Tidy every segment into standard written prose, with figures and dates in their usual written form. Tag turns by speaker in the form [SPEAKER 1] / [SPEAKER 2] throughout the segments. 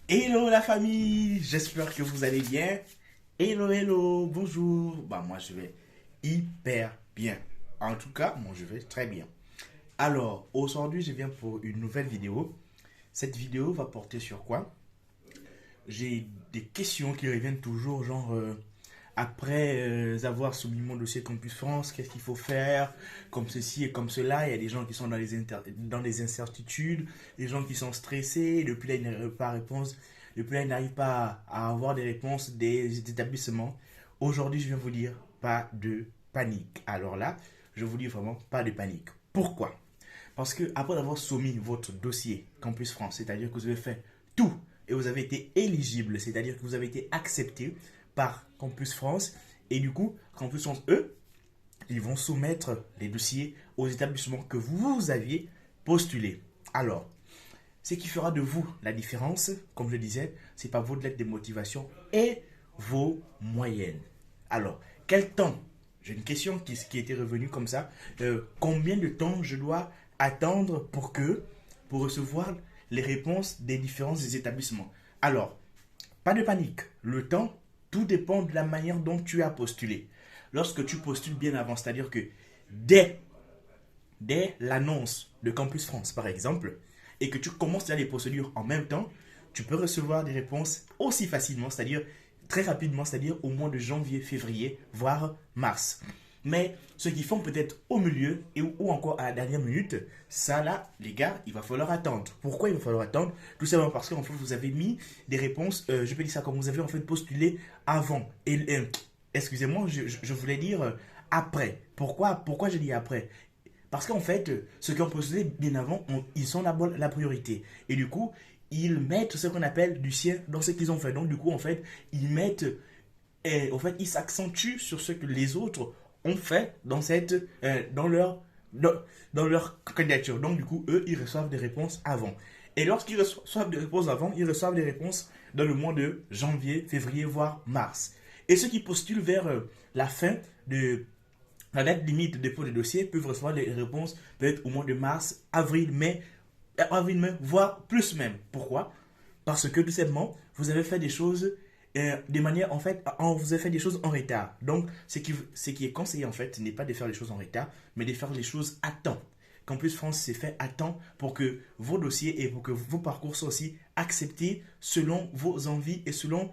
[SPEAKER 1] Hello la famille, j'espère que vous allez bien. Hello, hello, bonjour. Bah moi je vais hyper bien. En tout cas, moi je vais très bien. Alors, aujourd'hui je viens pour une nouvelle vidéo. Cette vidéo va porter sur quoi? J'ai des questions qui reviennent toujours, genre après avoir soumis mon dossier Campus France, qu'est-ce qu'il faut faire, comme ceci et comme cela. Il y a des gens qui sont dans les incertitudes, des gens qui sont stressés, depuis là ils n'arrivent pas à réponse, depuis là ils n'arrivent pas à avoir des réponses des établissements. Aujourd'hui, je viens vous dire, pas de panique. Alors là, je vous dis vraiment, pas de panique. Pourquoi? Parce que après avoir soumis votre dossier Campus France, c'est-à-dire que vous avez fait tout et vous avez été éligible, c'est-à-dire que vous avez été accepté par Campus France, et du coup, Campus France, eux, ils vont soumettre les dossiers aux établissements que vous aviez postulés. Alors, ce qui fera de vous la différence, comme je disais, c'est pas votre lettre de motivation et vos moyennes. Alors, quel temps? J'ai une question qui était revenue comme ça. Combien de temps je dois attendre pour recevoir les réponses des différents établissements? Alors, pas de panique. Le temps, tout dépend de la manière dont tu as postulé. Lorsque tu postules bien avant, c'est-à-dire que dès dès l'annonce de Campus France, par exemple, et que tu commences à les procédures en même temps, tu peux recevoir des réponses aussi facilement, c'est-à-dire très rapidement, c'est-à-dire au mois de janvier, février, voire mars. Mais ceux qui font peut-être au milieu ou encore à la dernière minute, ça là, les gars, il va falloir attendre. Pourquoi il va falloir attendre? Tout simplement parce qu'en fait, vous avez mis des réponses, je peux dire ça comme vous avez en fait postulé avant. Excusez-moi, je voulais dire après. Pourquoi je dis après? Parce qu'en fait, ceux qui ont postulé bien avant, ils sont la priorité. Et du coup, ils mettent ce qu'on appelle du sien dans ce qu'ils ont fait. Donc, du coup, en fait, ils mettent, ils s'accentuent sur ce que les autres ont fait dans, dans leur candidature. Donc, du coup, eux, ils reçoivent des réponses avant. Et lorsqu'ils reçoivent des réponses avant, ils reçoivent des réponses dans le mois de janvier, février, voire mars. Et ceux qui postulent vers la fin de la date limite de dépôt de dossier peuvent recevoir les réponses peut-être au mois de mars, avril, mai, voire plus même. Pourquoi? Parce que tout simplement, vous avez fait des choses de manière, en fait, vous avez fait des choses en retard. Donc, ce qui est conseillé, en fait, ce n'est pas de faire les choses en retard, mais de faire les choses à temps. Campus France s'est fait à temps pour que vos dossiers et pour que vos parcours soient aussi acceptés selon vos envies et selon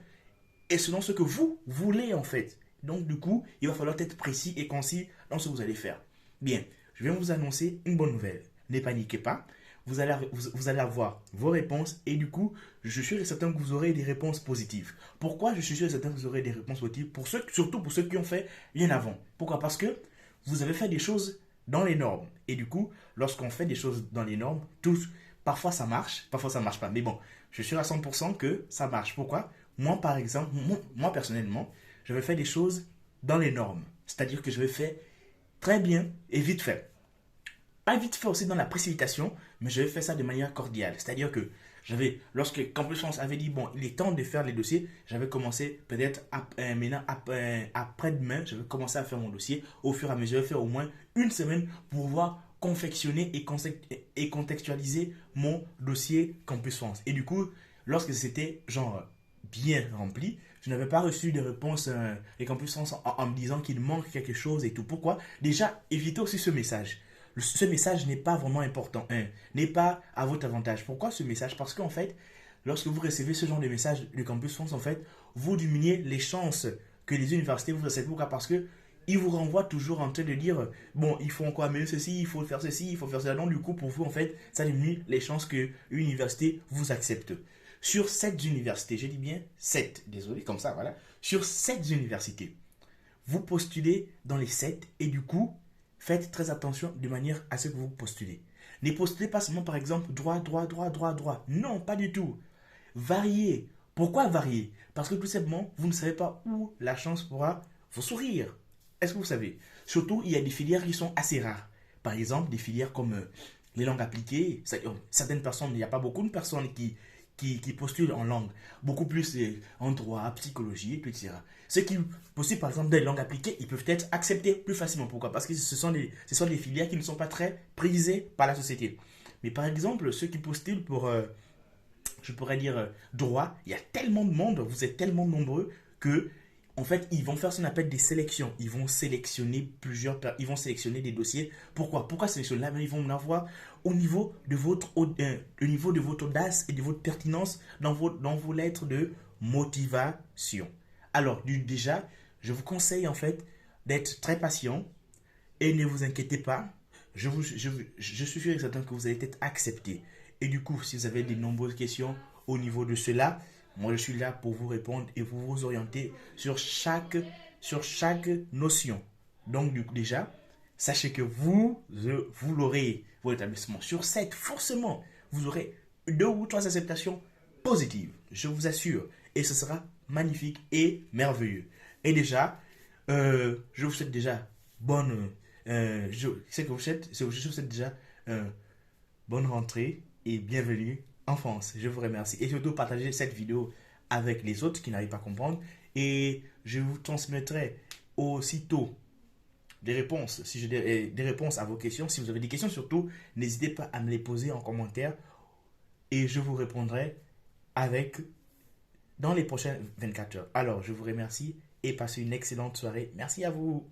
[SPEAKER 1] ce que vous voulez en fait. Donc du coup, il va falloir être précis et concis dans ce que vous allez faire. Bien, je viens vous annoncer une bonne nouvelle. Ne paniquez pas. Vous allez avoir vos réponses et du coup, je suis certain que vous aurez des réponses positives. Pourquoi je suis certain que vous aurez des réponses positives? Surtout pour ceux qui ont fait bien avant. Pourquoi? Parce que vous avez fait des choses dans les normes. Et du coup, lorsqu'on fait des choses dans les normes, parfois ça marche, parfois ça marche pas. Mais bon, je suis à 100% que ça marche. Pourquoi? Moi, par exemple, moi personnellement, je vais faire des choses dans les normes. C'est-à-dire que je vais faire très bien et vite fait. Pas vite fait aussi dans la précipitation, mais je vais faire ça de manière cordiale. C'est-à-dire que lorsque Campus France avait dit, bon, il est temps de faire les dossiers, j'avais commencé peut-être maintenant, après-demain, je vais commencer à faire mon dossier. Au fur et à mesure, je vais faire au moins une semaine pour pouvoir confectionner et contextualiser mon dossier Campus France. Et du coup, lorsque c'était genre bien rempli, je n'avais pas reçu de réponse des Campus France en me disant qu'il manque quelque chose et tout. Pourquoi? Déjà, évitez aussi ce message. Ce message n'est pas vraiment important, hein, n'est pas à votre avantage. Pourquoi ce message? Parce qu'en fait, lorsque vous recevez ce genre de message de Campus France, en fait, vous diminuez les chances que les universités vous acceptent. Pourquoi? Parce que ils vous renvoient toujours en train de dire bon, il faut encore améliorer ceci, il faut faire ceci, il faut faire cela. Donc, du coup, pour vous, en fait, ça diminue les chances que une université vous accepte. Sur 7 universités, je dis bien 7, désolé, comme ça, voilà. Sur 7 universités, vous postulez dans les 7 et du coup, faites très attention de manière à ce que vous postulez. Ne postulez pas seulement par exemple droit, droit, droit, droit, droit. Non, pas du tout. Variez. Pourquoi varier? Parce que tout simplement, vous ne savez pas où la chance pourra vous sourire. Est-ce que vous savez? Surtout, il y a des filières qui sont assez rares. Par exemple, des filières comme les langues appliquées. Certaines personnes, il n'y a pas beaucoup de personnes qui postulent en langue. Beaucoup plus en droit, psychologie, etc. Ceux qui postulent par exemple des langues appliquées, ils peuvent être acceptés plus facilement. Pourquoi? Parce que ce sont des filières qui ne sont pas très prisées par la société. Mais par exemple, ceux qui postulent je pourrais dire, droit, il y a tellement de monde, vous êtes tellement nombreux que, en fait, ils vont faire ce qu'on appelle des sélections. Ils vont sélectionner ils vont sélectionner des dossiers. Pourquoi sélectionner là? Ils vont en avoir au niveau de votre audace et de votre pertinence dans vos lettres de motivation. Alors, déjà, je vous conseille en fait d'être très patient et ne vous inquiétez pas. Je suis sûr et certain que vous allez être accepté. Et du coup, si vous avez de nombreuses questions au niveau de cela, moi je suis là pour vous répondre et pour vous orienter sur chaque notion. Donc, du coup, déjà, sachez que vous l'aurez, votre établissement, sur 7, forcément, vous aurez 2 ou 3 acceptations positives. Je vous assure. Et ce sera magnifique et merveilleux. Et déjà, je vous souhaite déjà bonne. Je sais que je vous souhaite déjà bonne rentrée et bienvenue en France. Je vous remercie. Et surtout, partagez cette vidéo avec les autres qui n'arrivent pas à comprendre. Et je vous transmettrai aussitôt des réponses, si des réponses à vos questions. Si vous avez des questions, surtout, n'hésitez pas à me les poser en commentaire et je vous répondrai avec dans les prochaines 24 heures. Alors, je vous remercie et passez une excellente soirée. Merci à vous.